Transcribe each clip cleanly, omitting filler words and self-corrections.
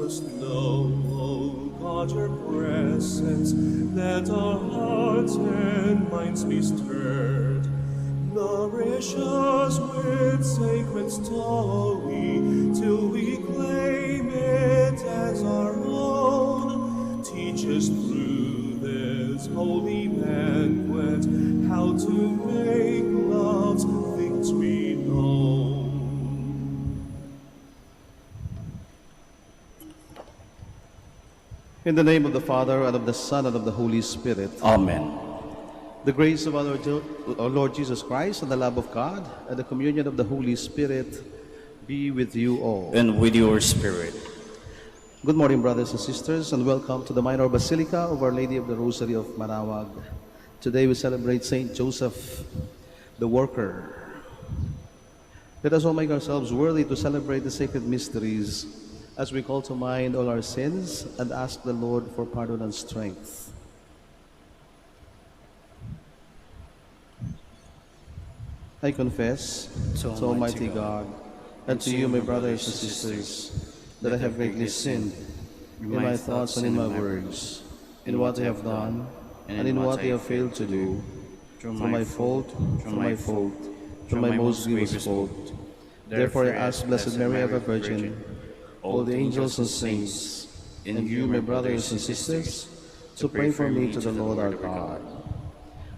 us know, O God, your presence. Let our hearts and minds be stirred. Nourish us with sacred story till we claim it as our own. Teach us through this holy banquet how to make love's victory known. In the name of the Father, and of the Son, and of the Holy Spirit. Amen. The grace of our Lord Jesus Christ, and the love of God, and the communion of the Holy Spirit be with you all. And with your spirit. Good morning, brothers and sisters, and welcome to the Minor Basilica of Our Lady of the Rosary of Manaoag. Today we celebrate Saint Joseph, the worker. Let us all make ourselves worthy to celebrate the sacred mysteries as we call to mind all our sins and ask the Lord for pardon and strength. I confess to Almighty God and to you, my brothers and sisters, that I have greatly sinned in my thoughts and in my words, in what I have done and in what I have failed to do, through my fault, through my most grievous fault. Therefore I ask Blessed Mary, ever Virgin, all the angels and saints, and you, my brothers and sisters, to pray for me to the Lord our God.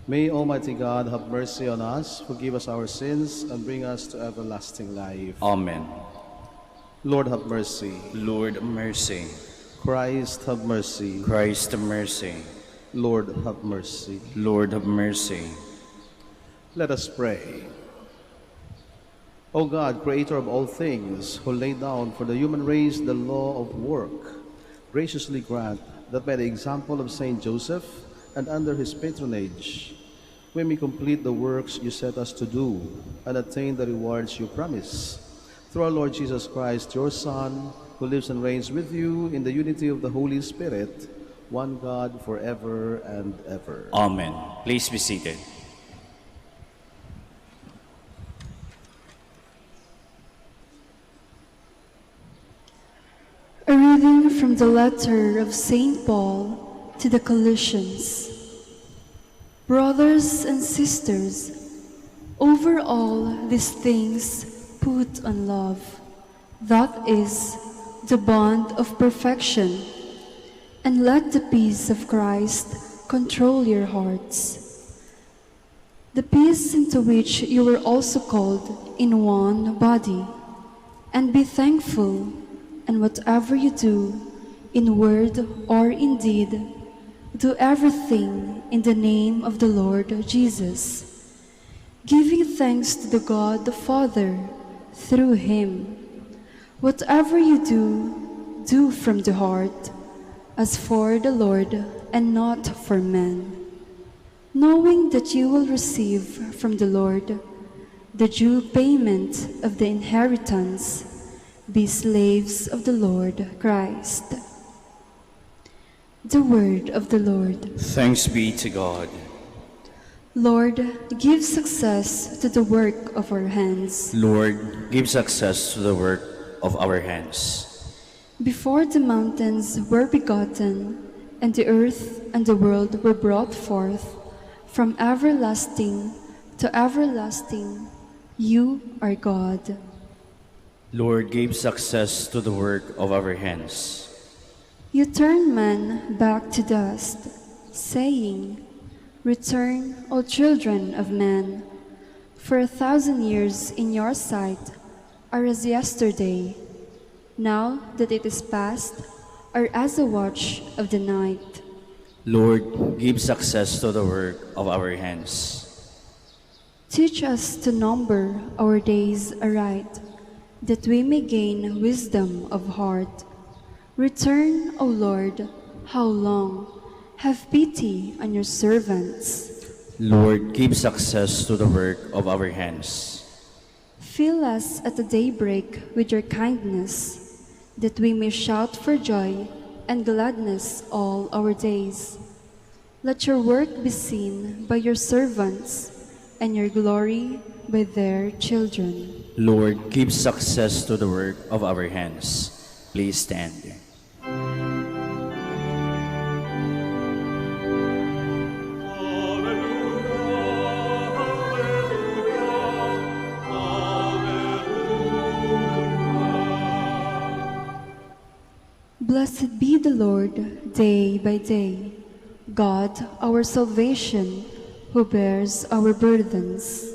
May Almighty God have mercy on us, forgive us our sins, and bring us to everlasting life. Amen. Lord, have mercy. Lord, have mercy. Christ, have mercy. Christ, have mercy. Lord, have mercy. Lord, have mercy. Let us pray. O God, creator of all things, who laid down for the human race the law of work, graciously grant that by the example of Saint Joseph and under his patronage, we may complete the works you set us to do and attain the rewards you promise. Through our Lord Jesus Christ, your Son, who lives and reigns with you in the unity of the Holy Spirit, one God, forever and ever. Amen. Please be seated. A reading from the letter of St. Paul to the Colossians. Brothers and sisters, over all these things put on love. That is the bond of perfection. And let the peace of Christ control your hearts. The peace into which you were also called in one body. And be thankful. And whatever you do, in word or in deed, do everything in the name of the Lord Jesus, giving thanks to the God the Father through him. Whatever you do, do from the heart, as for the Lord and not for men, knowing that you will receive from the Lord the due payment of the inheritance. Be slaves of the Lord Christ. The word of the Lord. Thanks be to God. Lord, give success to the work of our hands. Lord, give success to the work of our hands. Before the mountains were begotten, and the earth and the world were brought forth, from everlasting to everlasting, you are God. Lord, give success to the work of our hands. You turn man back to dust, saying, Return, O children of men, for 1,000 years in your sight are as yesterday. Now that it is past, are as a watch of the night. Lord, give success to the work of our hands. Teach us to number our days aright, that we may gain wisdom of heart. Return, O Lord, how long? Have pity on your servants. Lord, give success to the work of our hands. Fill us at the daybreak with your kindness, that we may shout for joy and gladness all our days. Let your work be seen by your servants, and your glory by their children. Lord, give success to the work of our hands. Please stand. Blessed be the Lord day by day, God our salvation, who bears our burdens.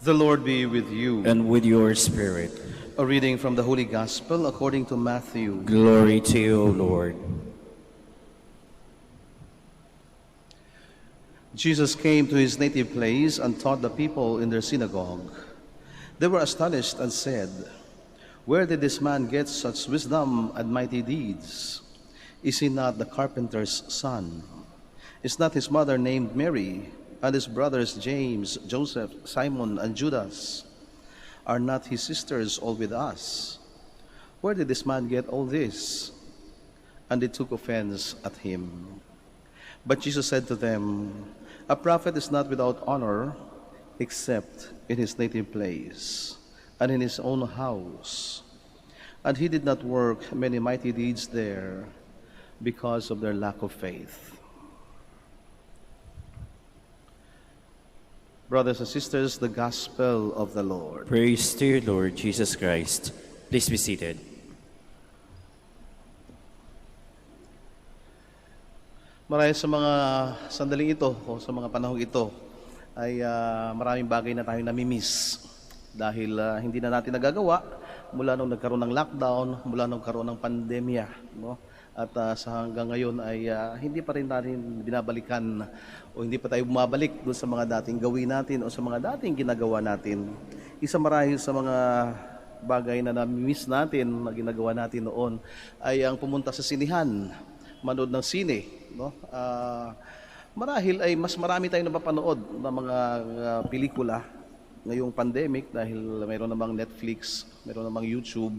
The Lord be with you. And with your spirit. A reading from the Holy Gospel according to Matthew. Glory to you, O Lord. Jesus came to his native place and taught the people in their synagogue. They were astonished and said, "Where did this man get such wisdom and mighty deeds? Is he not the carpenter's son? Is not his mother named Mary, and his brothers James, Joseph, Simon, and Judas? Are not his sisters all with us? Where did this man get all this?" And they took offense at him. But Jesus said to them, "A prophet is not without honor, except in his native place and in his own house." And he did not work many mighty deeds there because of their lack of faith. Brothers and sisters, the Gospel of the Lord. Praise to you, Lord Jesus Christ. Please be seated. Marahil sa mga sandaling ito o sa mga panahong ito ay maraming bagay na tayong namimiss dahil hindi na natin nagagawa mula nung nagkaroon ng lockdown, mula nung nagkaroon ng pandemya, no? At sa hanggang ngayon ay hindi pa rin natin binabalikan o hindi pa tayo bumabalik doon sa mga dating gawin natin o sa mga dating ginagawa natin. Isa marahil sa mga bagay na nami-miss natin na ginagawa natin noon ay ang pumunta sa sinihan, manood ng sine, no? Marahil ay mas marami tayong napapanood ng mga pelikula ngayong pandemic dahil mayroon namang Netflix, mayroon namang YouTube,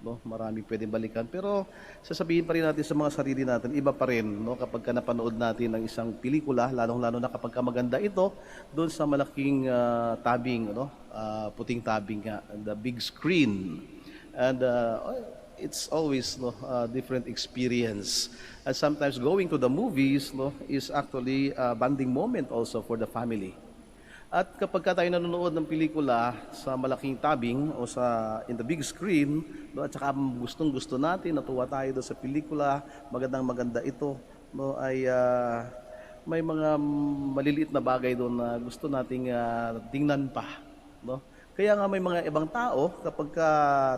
no? Marami pwedeng balikan. Pero sasabihin pa rin natin sa mga sarili natin, iba pa rin, no? Kapag ka napanood natin ng isang pelikula, lalong-lalo na kapag ka maganda ito, doon sa malaking tabing, no? Puting tabing nga, the big screen. And it's always, no, a different experience. And sometimes going to the movies, no, is actually a bonding moment also for the family. At kapag ka tayo nanonood ng pelikula sa malaking tabing o sa in the big screen, no, at saka gustong-gusto natin, natuwa tayo doon sa pelikula, magandang-maganda ito, no, ay may mga maliliit na bagay doon na gusto nating tingnan pa, no. Kaya nga may mga ibang tao kapag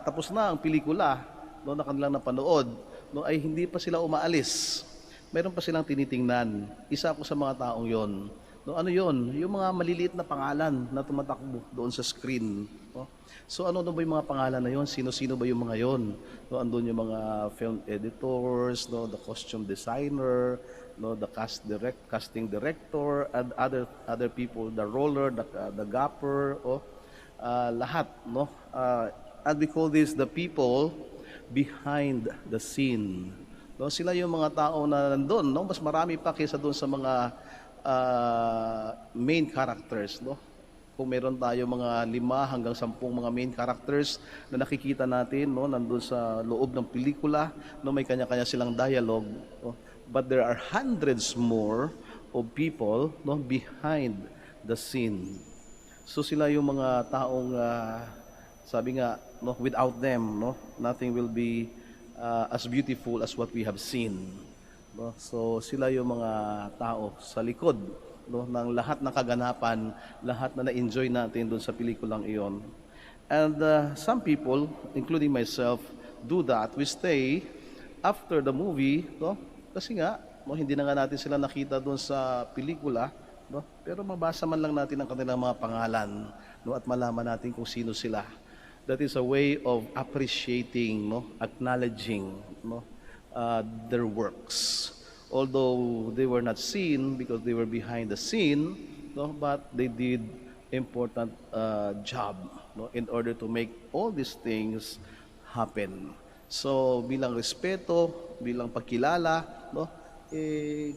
tapos na ang pelikula, no, na kanilang napanood, no, ay hindi pa sila umaalis. Mayroon pa silang tinitingnan. Isa ako sa mga taong 'yon. No, ano 'yon? Yung mga maliliit na pangalan na tumatakbo doon sa screen, no? So ano ba yung mga pangalan na 'yon? Sino-sino ba yung mga 'yon? No, andun yung mga film editors, no, the costume designer, no, the casting director, and other people, the roller, the gaffer, lahat, no? And we call this the people behind the scene. No, sila yung mga tao na nandoon, no? Mas marami pa kaysa doon sa mga main characters, no? Kung meron tayo mga 5 hanggang 10 mga main characters na nakikita natin, no, nandoon sa loob ng pelikula, no, may kanya-kanya silang dialogue, no? But there are hundreds more of people, no, behind the scene. So sila yung mga taong sabi nga, no, without them, no, nothing will be as beautiful as what we have seen. No? So sila yung mga tao sa likod, no, ng lahat ng kaganapan, lahat na na-enjoy natin doon sa pelikulang iyon. And some people, including myself, do that. We stay after the movie, no? Kasi nga, no, hindi na nga natin sila nakita doon sa pelikula, no? Pero mabasa man lang natin ang kanilang mga pangalan, no, at malaman natin kung sino sila. That is a way of appreciating, no, acknowledging, no, their works. Although they were not seen because they were behind the scene, no, but they did important job, no, in order to make all these things happen. So bilang respeto, bilang pagkilala, no,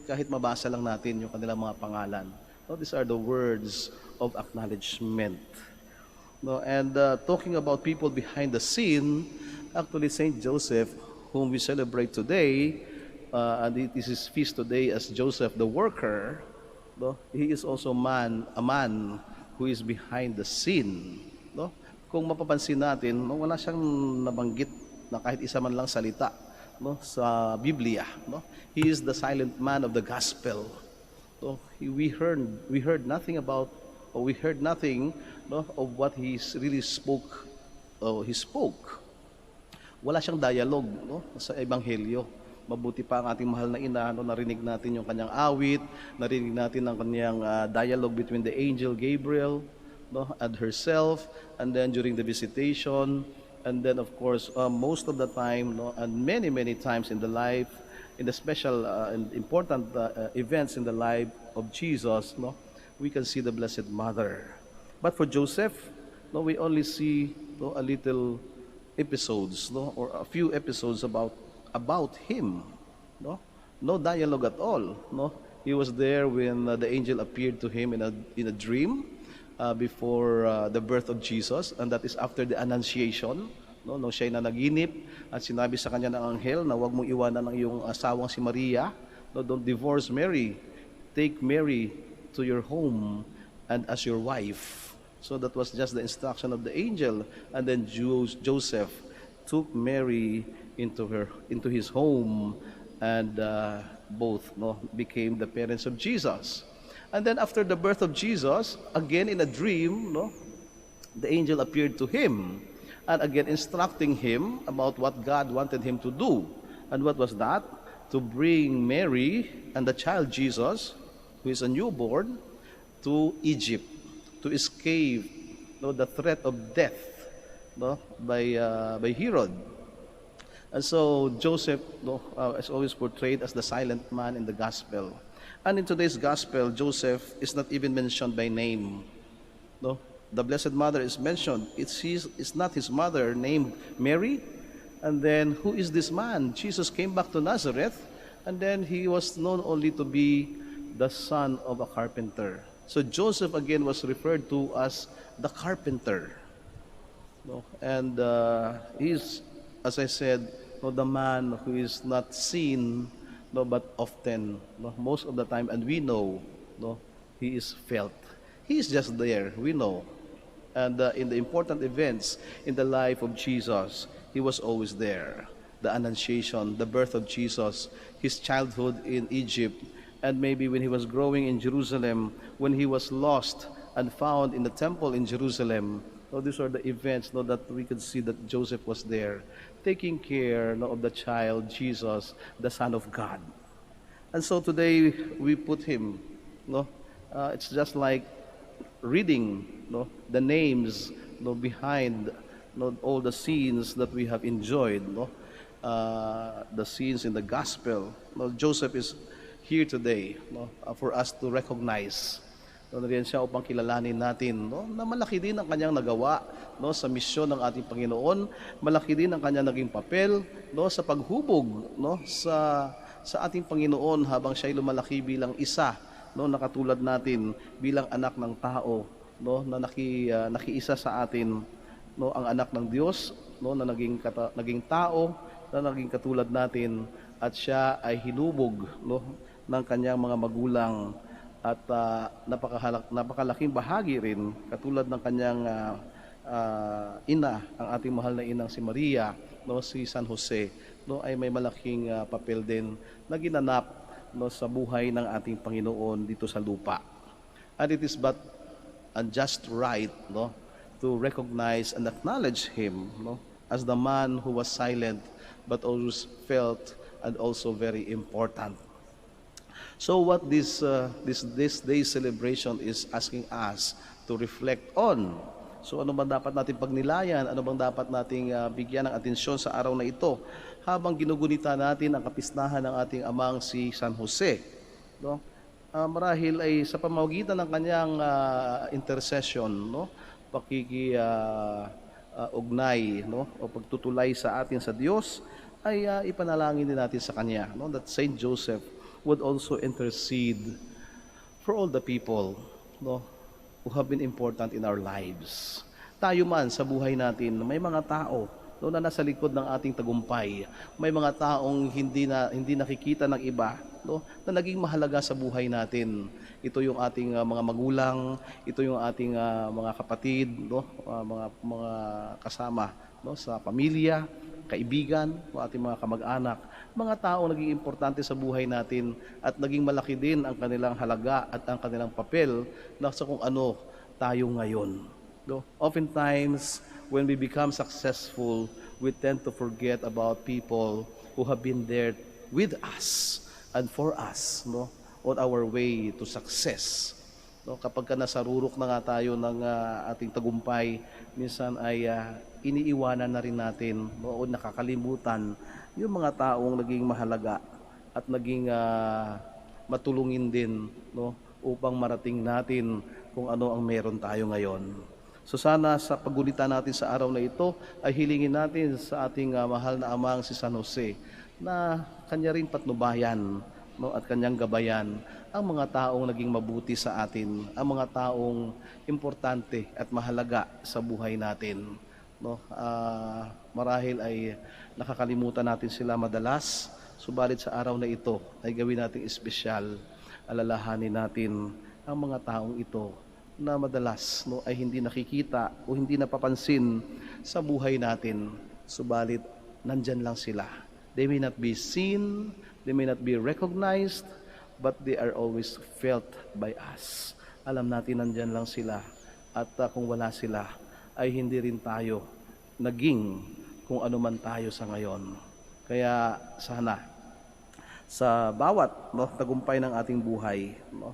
kahit mabasa lang natin yung kanilang mga pangalan. No, these are the words of acknowledgement. No, and talking about people behind the scene, actually Saint Joseph, whom we celebrate today, and it is his feast today as Joseph the worker. No, he is also a man who is behind the scene. No, kung mapapansin natin, no, wala siyang nabanggit na kahit isa man lang salita, no, sa Biblia. No, he is the silent man of the gospel. So we heard nothing about, or we heard nothing, no, of what really spoke. He spoke. Wala siyang dialogue, no, sa ebanghelyo. Mabuti pa ang ating mahal na ina, no, narinig natin yung kanyang awit, narinig natin ang kanyang dialogue between the angel Gabriel, no, and herself, and then during the visitation, and then of course most of the time, no, and many times in the life, in the special and important events in the life of Jesus, no, we can see the Blessed Mother. But for Joseph, no, we only see, no, a little episodes, no, or a few episodes about him, no dialogue at all, no. He was there when the angel appeared to him in a dream before the birth of Jesus, and that is after the Annunciation, no, nung siya'y nanaginip at sinabi sa kanya ng anghel na huwag mong iwanan ang iyong asawang si Maria, no, don't divorce Mary, take Mary to your home and as your wife. So that was just the instruction of the angel, and then Joseph took Mary into his home, and both, no, became the parents of Jesus. And then after the birth of Jesus, again in a dream, no, the angel appeared to him, and again instructing him about what God wanted him to do. And what was that? To bring Mary and the child Jesus, who is a newborn, to Egypt, to escape, no, the threat of death, no, by Herod. And so Joseph, no, is always portrayed as the silent man in the gospel. And in today's gospel, Joseph is not even mentioned by name. No, the Blessed Mother is mentioned. It's not his mother named Mary. And then who is this man? Jesus came back to Nazareth, and then he was known only to be the son of a carpenter. So Joseph again was referred to as the carpenter. No, and he's, as I said, no, the man who is not seen, no, but often, no, most of the time, and we know, no, he is felt. He is just there, we know. And in the important events in the life of Jesus, he was always there. The Annunciation, the birth of Jesus, his childhood in Egypt, and maybe when he was growing in Jerusalem, when he was lost and found in the temple in Jerusalem. So these are the events, no, that we could see that Joseph was there, taking care, no, of the child Jesus, the Son of God. And so today we put him, no, it's just like reading, no, the names, no, behind, no, all the scenes that we have enjoyed, no, the scenes in the gospel. No, Joseph is here today, no, for us to recognize. No, nariyan siya upang kilalanin natin, no, na malaki din ang kanyang nagawa, no, sa misyon ng ating Panginoon. Malaki din ang kanyang naging papel, no, sa paghubog, no, sa ating Panginoon habang siya'y lumalaki bilang isa, no, na katulad natin bilang anak ng tao, no, na nakiisa sa atin, no, ang anak ng Diyos, no, na naging tao, na naging katulad natin, at siya ay hinubog, no, ng kanyang mga magulang, at napakalaking bahagi rin, katulad ng kanyang ina, ang ating mahal na inang si Maria, no, si San Jose, no, ay may malaking papel din na ginanap, no, sa buhay ng ating Panginoon dito sa lupa. And it is but just right, no, to recognize and acknowledge him, no, as the man who was silent but always felt and also very important. So what this day's celebration is asking us to reflect on. So ano bang dapat natin pagnilayan? Ano bang dapat nating bigyan ng atensyon sa araw na ito habang ginugunita natin ang kapisnahan ng ating amang si San Jose, no? Marahil ay sa pamamagitan ng kanyang intercession, no, ugnay, no, o pagtutulay sa atin sa Diyos, ay ipanalangin din natin sa kanya, no, that Saint Joseph would also intercede for all the people, no, who have been important in our lives. tayo man sa buhay natin, may mga tao no, na nasa likod ng ating tagumpay. May mga taong hindi nakikita ng iba, no, na naging mahalaga sa buhay natin. Ito yung ating mga magulang, ito yung ating mga kapatid, no, mga kasama, no, sa pamilya, kaibigan, no, ating mga kamag-anak. Mga tao naging importante sa buhay natin at naging malaki din ang kanilang halaga at ang kanilang papel na sa kung ano tayo ngayon. No? Oftentimes, when we become successful, we tend to forget about people who have been there with us and for us, no, on our way to success. No, kapag ka nasarurok na nga tayo ng ating tagumpay, minsan ay iniiwanan na rin natin, no, o nakakalimutan yung mga taong naging mahalaga at naging matulungin din, no, upang marating natin kung ano ang meron tayo ngayon. So sana sa pagulitan natin sa araw na ito ay hilingin natin sa ating mahal na amang si San Jose na kanya rin patnubayan, no, at kanyang gabayan ang mga taong naging mabuti sa atin, ang mga taong importante at mahalaga sa buhay natin. No, marahil ay nakakalimutan natin sila madalas, subalit sa araw na ito ay gawin nating espesyal, alalahanin natin ang mga taong ito na madalas, no, ay hindi nakikita o hindi napapansin sa buhay natin. Subalit, nandyan lang sila. They may not be seen, they may not be recognized, but they are always felt by us. Alam natin nandyan lang sila. At kung wala sila, ay hindi rin tayo naging kung ano man tayo sa ngayon. Kaya sana, sa bawat, no, tagumpay ng ating buhay, no,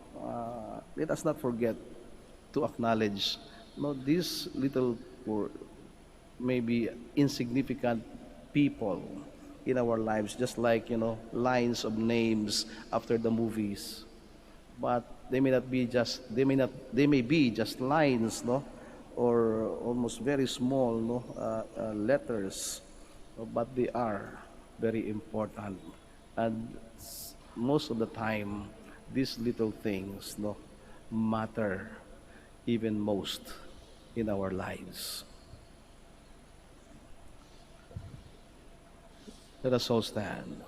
let us not forget to acknowledge, no, these little poor, maybe insignificant people in our lives, just like, you know, lines of names after the movies. But they may be just lines, no, or almost very small, no, letters, but they are very important. And most of the time, these little things, no, matter even most in our lives. Let us all stand.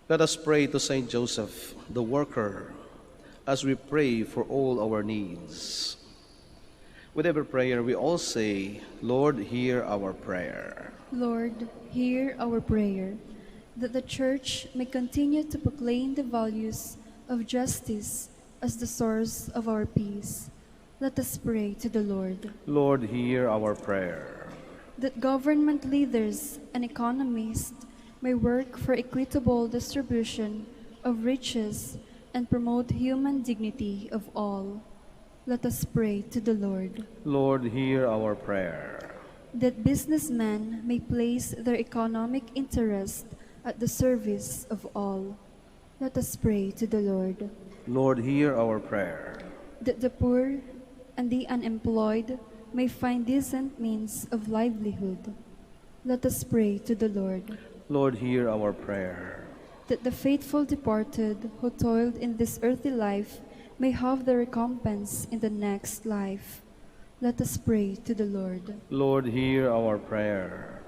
Let us pray to Saint Joseph, the worker, as we pray for all our needs. With every prayer, we all say, Lord, hear our prayer. Lord, hear our prayer, that the Church may continue to proclaim the values of justice as the source of our peace. Let us pray to the Lord. Lord, hear our prayer. That government leaders and economists may work for equitable distribution of riches and promote human dignity of all. Let us pray to the Lord. Lord, hear our prayer. That businessmen may place their economic interest at the service of all. Let us pray to the Lord. Lord, hear our prayer. That the poor and the unemployed may find decent means of livelihood. Let us pray to the Lord. Lord, hear our prayer. That the faithful departed who toiled in this earthly life may have their recompense in the next life. Let us pray to the Lord. Lord, hear our prayer.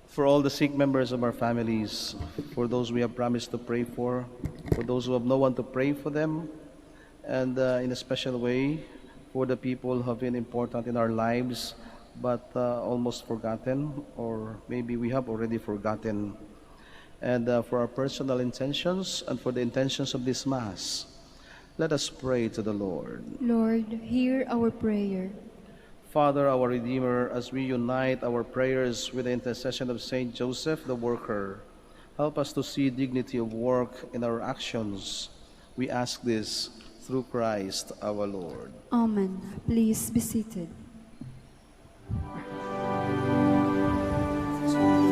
For all the sick members of our families, for those we have promised to pray for those who have no one to pray for them, and in a special way, for the people who have been important in our lives, but almost forgotten, or maybe we have already forgotten, and for our personal intentions and for the intentions of this Mass, let us pray to the Lord. Lord, hear our prayer. Father, our Redeemer, as we unite our prayers with the intercession of Saint Joseph, the worker, help us to see dignity of work in our actions. We ask this through Christ our Lord. Amen. Please be seated. To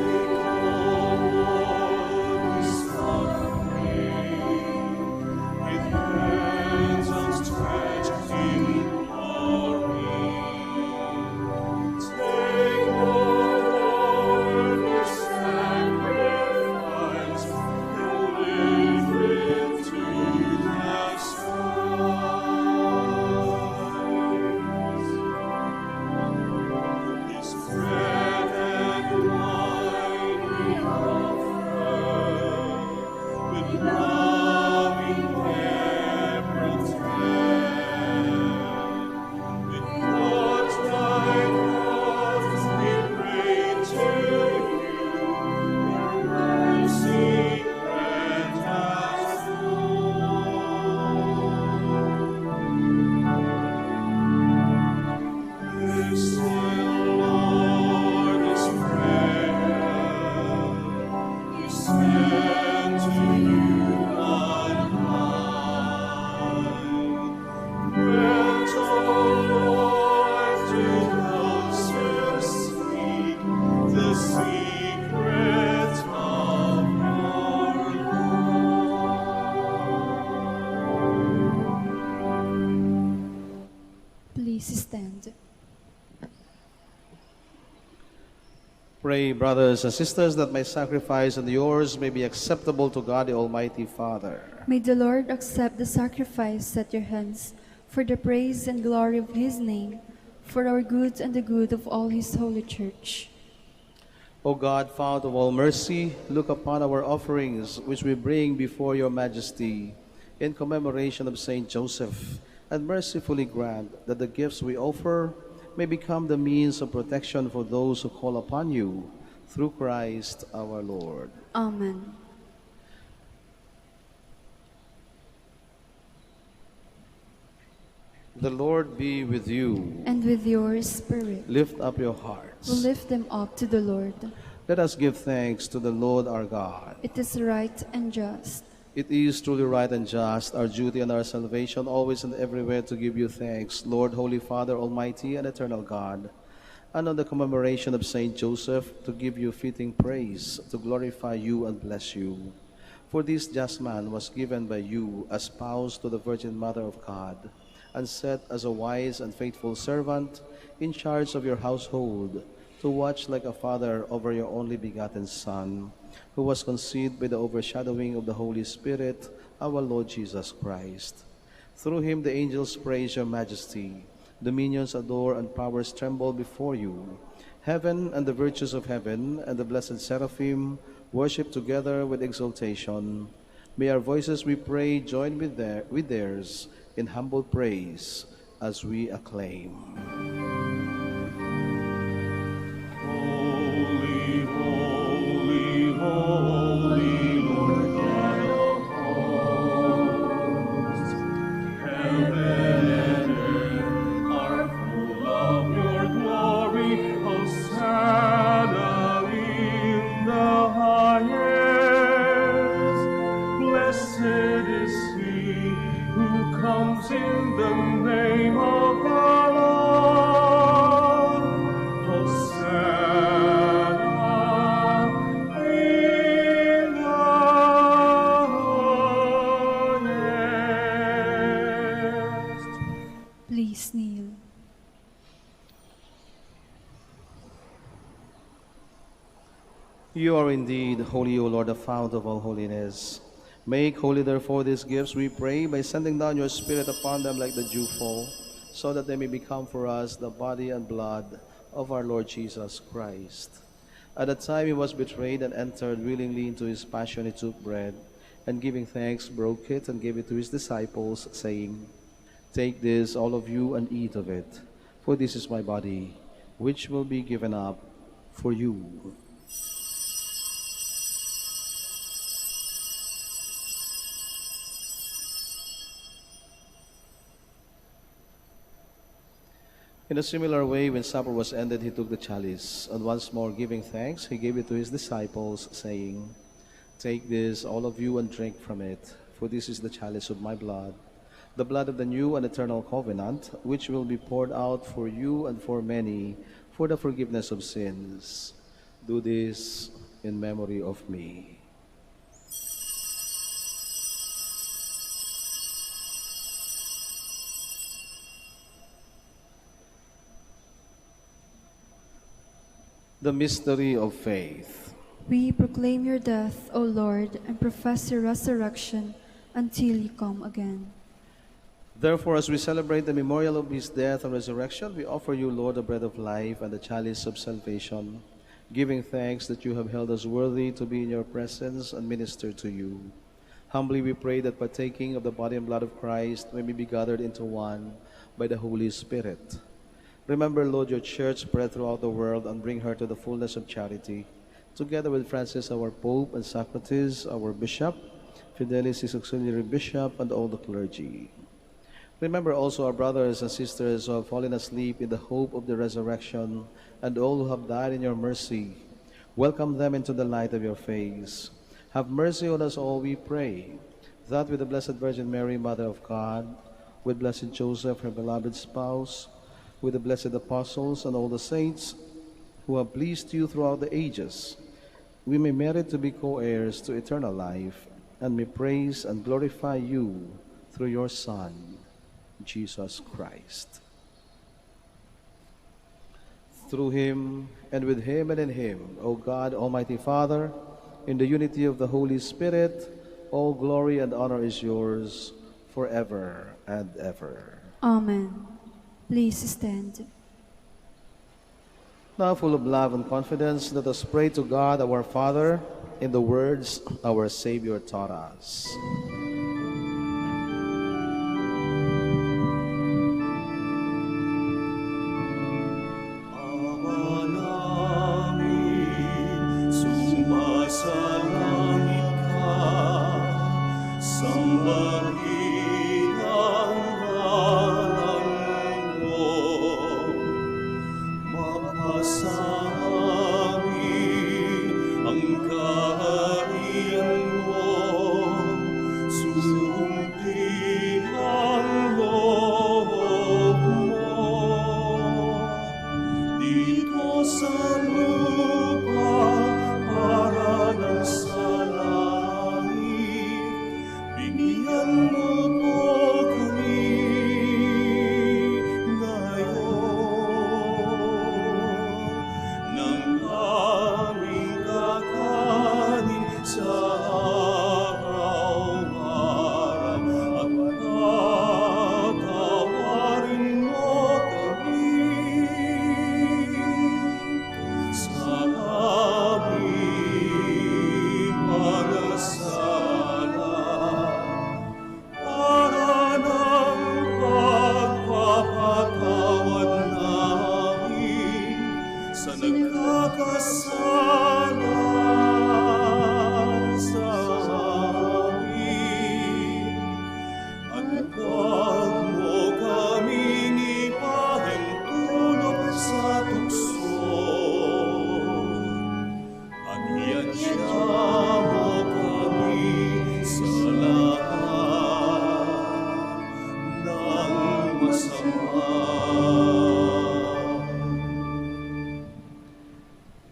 Pray, brothers and sisters, that my sacrifice and yours may be acceptable to God the Almighty Father. May the Lord accept the sacrifice at your hands for the praise and glory of his name, for our good and the good of all his holy church. O God, fount of all mercy, look upon our offerings which we bring before your majesty in commemoration of Saint Joseph, and mercifully grant that the gifts we offer may become the means of protection for those who call upon you, through Christ our Lord. Amen. The Lord be with you. And with your spirit. Lift up your hearts. We'll lift them up to the Lord. Let us give thanks to the Lord our God. It is right and just. It is truly right and just, our duty and our salvation, always and everywhere to give you thanks, Lord, Holy Father, Almighty and Eternal God, and on the commemoration of Saint Joseph, to give you fitting praise, to glorify you and bless you. For this just man was given by you as spouse to the Virgin Mother of God, and set as a wise and faithful servant in charge of your household, to watch like a father over your only begotten Son, who was conceived by the overshadowing of the Holy Spirit, our Lord Jesus Christ. Through him the angels praise your majesty, dominions adore and powers tremble before you. Heaven and the virtues of heaven and the blessed seraphim worship together with exultation. May our voices, we pray, join with theirs in humble praise as we acclaim. Holy, holy, holy, Lord God of hosts. Heaven and earth are full of your glory. Hosanna in the highest. Blessed is he who comes in the name of the Lord. Hosanna in the highest. Please kneel. You are indeed holy, O Lord, the fount of all holiness. Make holy, therefore, these gifts, we pray, by sending down your Spirit upon them like the dewfall, so that they may become for us the body and blood of our Lord Jesus Christ. At the time he was betrayed and entered willingly into his passion, he took bread, and giving thanks, broke it and gave it to his disciples, saying, "Take this, all of you, and eat of it, for this is my body, which will be given up for you." In a similar way, when supper was ended, he took the chalice, and once more giving thanks, he gave it to his disciples, saying, "Take this, all of you, and drink from it, for this is the chalice of my blood, the blood of the new and eternal covenant, which will be poured out for you and for many for the forgiveness of sins. Do this in memory of me." The mystery of faith. We proclaim your death, O Lord, and profess your resurrection until you come again. Therefore, as we celebrate the memorial of his death and resurrection, we offer you, Lord, the bread of life and the chalice of salvation, giving thanks that you have held us worthy to be in your presence and minister to you. Humbly we pray that partaking of the body and blood of Christ may we be gathered into one by the Holy Spirit. Remember, Lord, your church spread throughout the world and bring her to the fullness of charity, together with Francis, our Pope, and Socrates, our Bishop, Fidelis, his auxiliary bishop, and all the clergy. Remember also our brothers and sisters who have fallen asleep in the hope of the resurrection, and all who have died in your mercy. Welcome them into the light of your face. Have mercy on us all, we pray, that with the Blessed Virgin Mary, Mother of God, with Blessed Joseph, her beloved spouse, with the blessed apostles and all the saints who have pleased you throughout the ages, we may merit to be co-heirs to eternal life, and may praise and glorify you through your Son, Jesus Christ. through him, and with him, and in him, O God, Almighty Father, in the unity of the Holy Spirit, all glory and honor is yours forever and ever. Amen. Please stand. Now, full of love and confidence, let us pray to God our Father in the words our Savior taught us.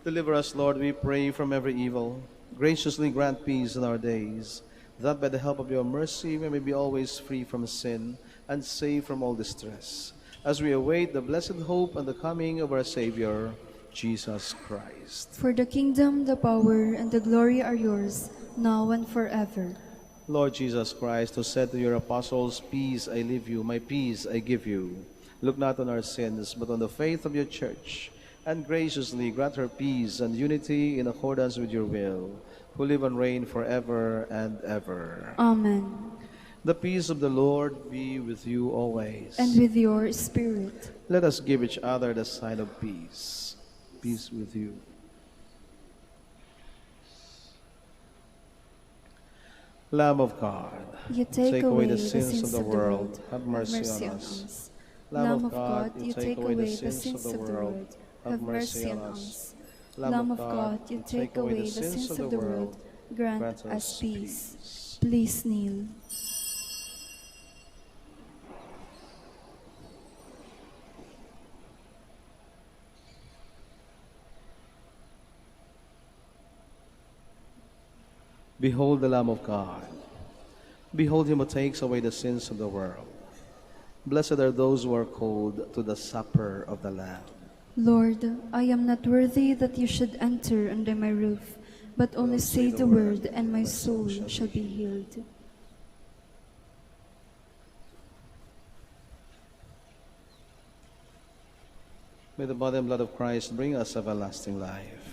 Deliver us, Lord, we pray, from every evil. Graciously grant peace in our days, that by the help of your mercy we may be always free from sin and safe from all distress, as we await the blessed hope and the coming of our Savior, Jesus Christ. For the kingdom, the power, and the glory are yours, now and forever. Lord Jesus Christ, who said to your apostles, "Peace I leave you, my peace I give you," look not on our sins, but on the faith of your church, and graciously grant her peace and unity in accordance with your will, who live and reign forever and ever. Amen. The peace of the Lord be with you always. And with your spirit. Let us give each other the sign of peace. Peace with you. Lamb of God, You take away the sins of the world. Have mercy on us. Lamb of God, you take away the sins of the world. Have mercy on us. Lamb of God, you take away the sins of the world. Grant us peace. Please kneel. Behold the Lamb of God. Behold him who takes away the sins of the world. Blessed are those who are called to the supper of the Lamb. Lord, I am not worthy that you should enter under my roof, but only say the word, and my soul shall be healed. May the body and blood of Christ bring us everlasting life.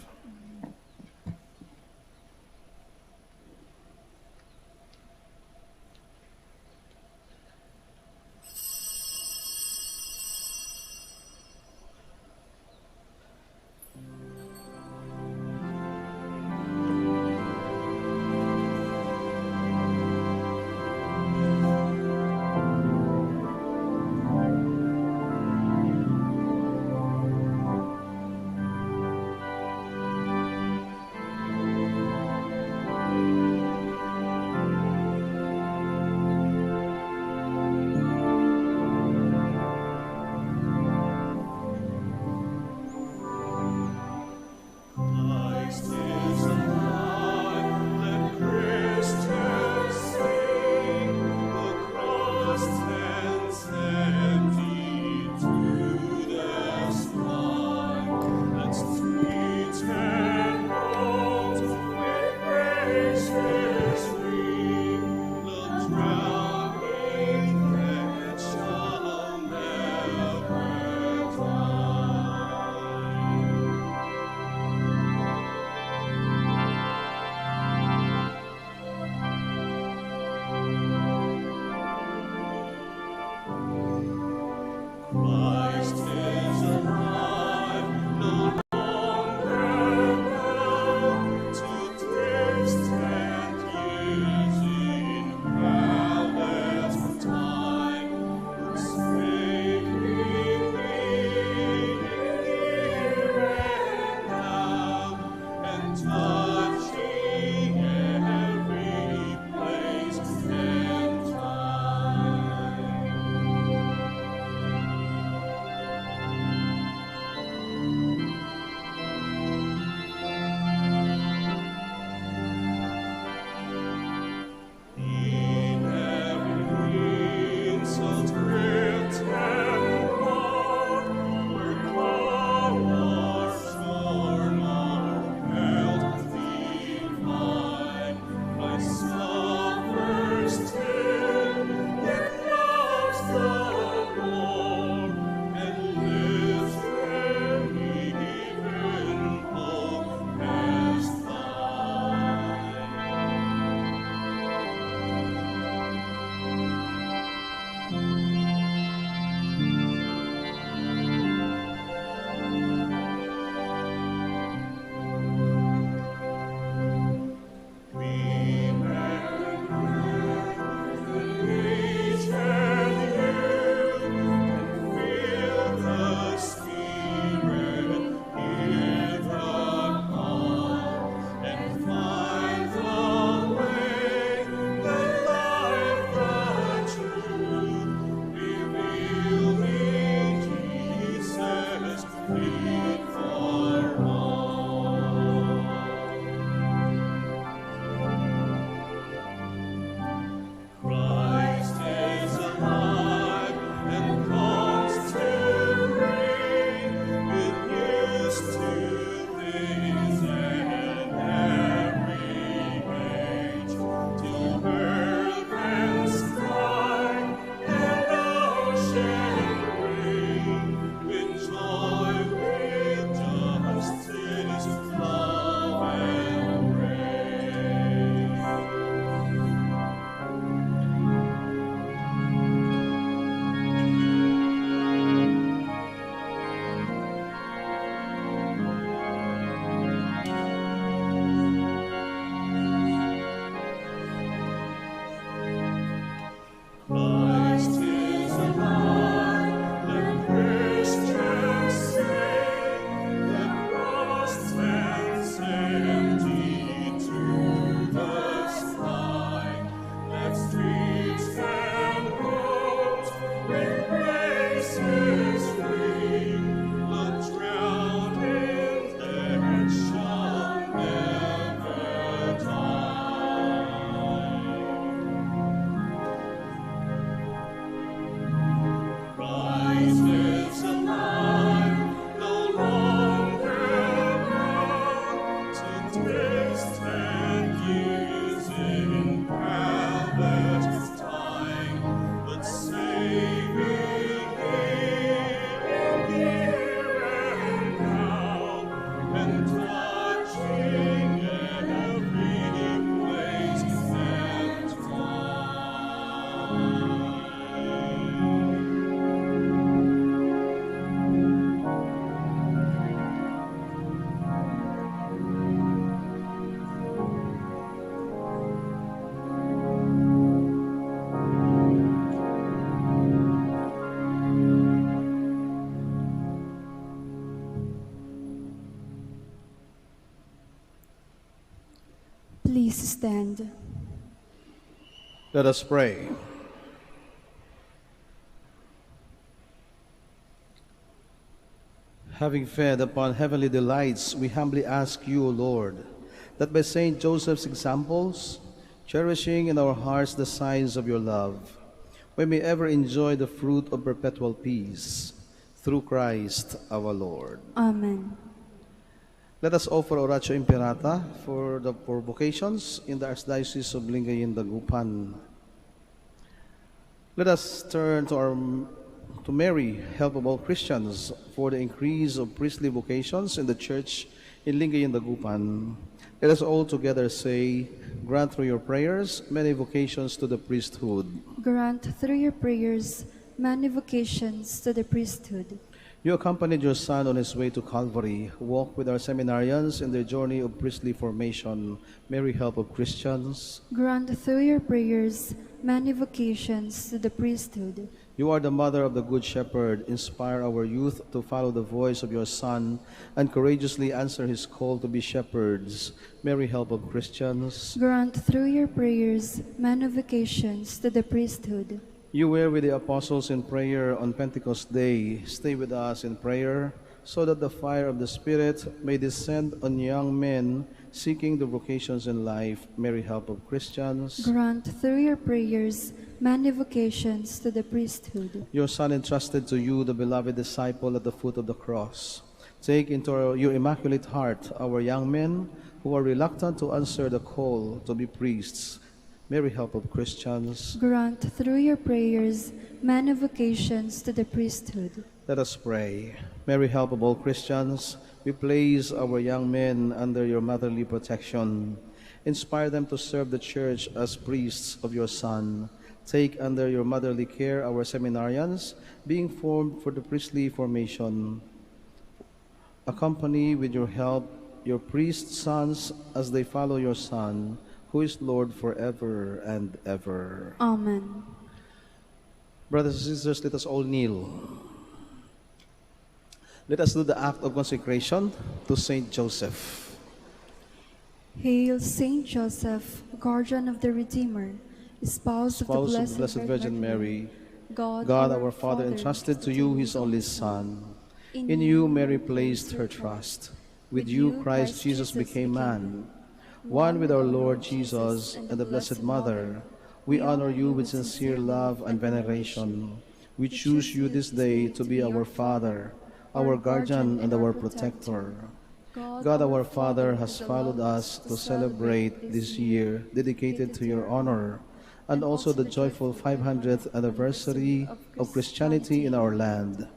Please stand. Let us pray. Having fed upon heavenly delights, we humbly ask you, O Lord, that by Saint Joseph's examples, cherishing in our hearts the signs of your love, we may ever enjoy the fruit of perpetual peace. Through Christ our Lord. Amen. Let us offer Oratio Imperata for vocations in the Archdiocese of Lingayen, Dagupan. Let us turn to Mary, help of all Christians, for the increase of priestly vocations in the Church in Lingayen, Dagupan. Let us all together say, grant through your prayers many vocations to the priesthood. Grant through your prayers many vocations to the priesthood. You accompanied your Son on his way to Calvary. Walk with our seminarians in their journey of priestly formation. Mary, help of Christians. Grant through your prayers many vocations to the priesthood. You are the mother of the Good Shepherd. Inspire our youth to follow the voice of your Son and courageously answer his call to be shepherds. Mary, help of Christians. Grant through your prayers many vocations to the priesthood. You were with the apostles in prayer on Pentecost Day. Stay with us in prayer so that the fire of the Spirit may descend on young men seeking the vocations in life. Mary, help of Christians. Grant through your prayers many vocations to the priesthood. Your Son entrusted to you the beloved disciple at the foot of the cross. Take into your immaculate heart our young men who are reluctant to answer the call to be priests. Mary, help of Christians. Grant through your prayers many vocations to the priesthood. Let us pray. Mary, help of all Christians, we place our young men under your motherly protection. Inspire them to serve the Church as priests of your Son. Take under your motherly care our seminarians, being formed for the priestly formation. Accompany with your help your priest sons as they follow your Son, who is Lord forever and ever. Amen. Brothers and sisters, let us all kneel. Let us do the act of consecration to Saint Joseph. Hail Saint Joseph, guardian of the Redeemer, spouse of the Blessed Virgin Mary, God our Father entrusted to you his only Son. In you Mary placed her trust. With you Christ Jesus became man. One with our Lord Jesus and the Blessed Mother, we honor you with sincere love and veneration. We choose you this day to be our Father, our guardian and our protector. God our Father has followed us to celebrate this year dedicated to your honor, and also the joyful 500th anniversary of Christianity in our land.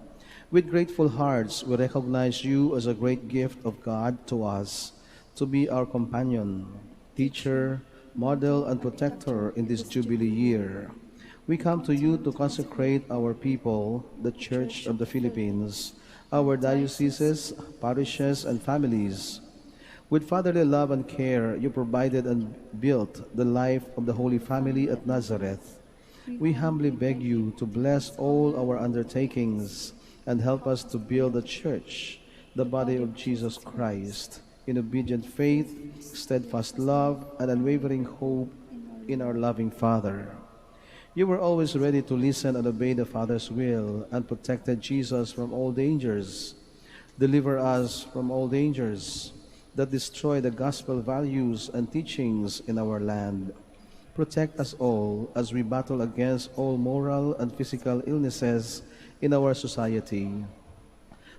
With grateful hearts, we recognize you as a great gift of God to us, to be our companion, teacher, model, and protector in this Jubilee year. We come to you to consecrate our people, the Church of the Philippines, our dioceses, parishes, and families. With fatherly love and care, you provided and built the life of the Holy Family at Nazareth. We humbly beg you to bless all our undertakings and help us to build the Church, the body of Jesus Christ, in obedient faith, steadfast love, and unwavering hope in our loving Father. You were always ready to listen and obey the Father's will and protected Jesus from all dangers. Deliver us from all dangers that destroy the gospel values and teachings in our land. Protect us all as we battle against all moral and physical illnesses in our society.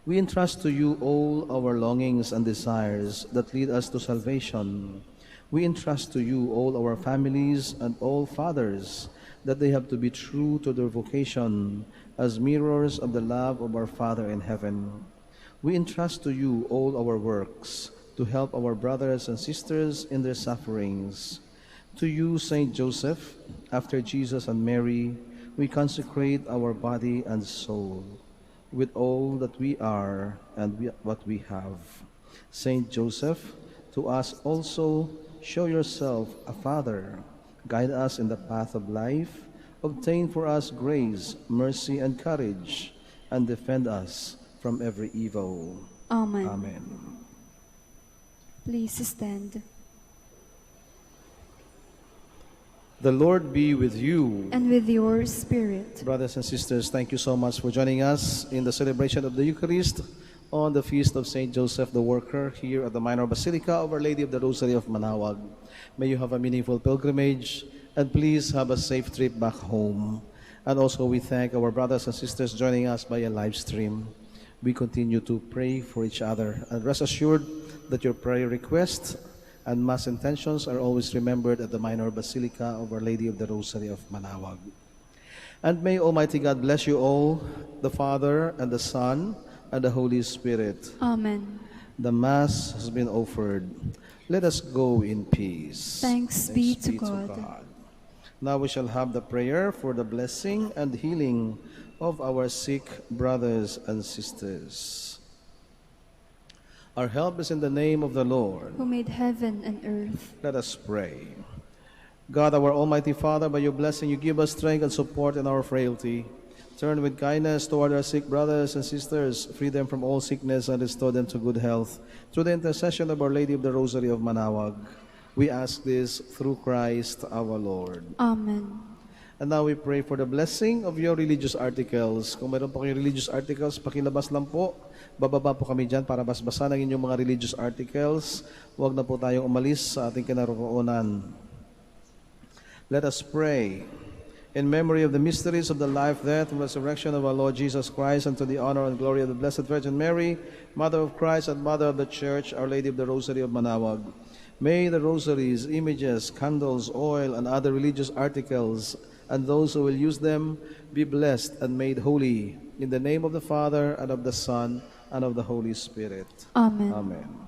We entrust to you all our longings and desires that lead us to salvation. We entrust to you all our families and all fathers, that they have to be true to their vocation as mirrors of the love of our Father in heaven. We entrust to you all our works to help our brothers and sisters in their sufferings. To you, Saint Joseph, after Jesus and Mary, we consecrate our body and soul, with all that we are and what we have. Saint Joseph, to us also show yourself a father. Guide us in the path of life. Obtain for us grace, mercy, and courage, and defend us from every evil. Amen. Amen. Please stand. The Lord be with you. And with your spirit. Brothers and sisters, thank you so much for joining us in the celebration of the Eucharist on the Feast of St. Joseph the Worker here at the Minor Basilica of Our Lady of the Rosary of Manaoag. May you have a meaningful pilgrimage and please have a safe trip back home. And also we thank our brothers and sisters joining us via live stream. we continue to pray for each other. And rest assured that your prayer requests and mass intentions are always remembered at the Minor Basilica of Our Lady of the Rosary of Manaoag. And may Almighty God bless you all, the Father, and the Son, and the Holy Spirit. Amen. The Mass has been offered. Let us go in peace. Thanks be to God. Now we shall have the prayer for the blessing and healing of our sick brothers and sisters. Our help is in the name of the Lord, who made heaven and earth. Let us pray. God, our Almighty Father, by your blessing you give us strength and support in our frailty. Turn with kindness toward our sick brothers and sisters, free them from all sickness and restore them to good health. Through the intercession of Our Lady of the Rosary of Manaoag, we ask this through Christ our Lord. Amen. And now we pray for the blessing of your religious articles. Kung mayroon po kayong religious articles, pakilabas lang po. Bababa po kami dyan para basbasan ang inyong mga religious articles. Huwag na po tayong umalis sa ating kinaroroonan. Let us pray. In memory of the mysteries of the life, death, and resurrection of our Lord Jesus Christ, and to the honor and glory of the Blessed Virgin Mary, Mother of Christ and Mother of the Church, Our Lady of the Rosary of Manaoag, may the rosaries, images, candles, oil, and other religious articles, and those who will use them, be blessed and made holy. In the name of the Father, and of the Son, and of the Holy Spirit. Amen. Amen.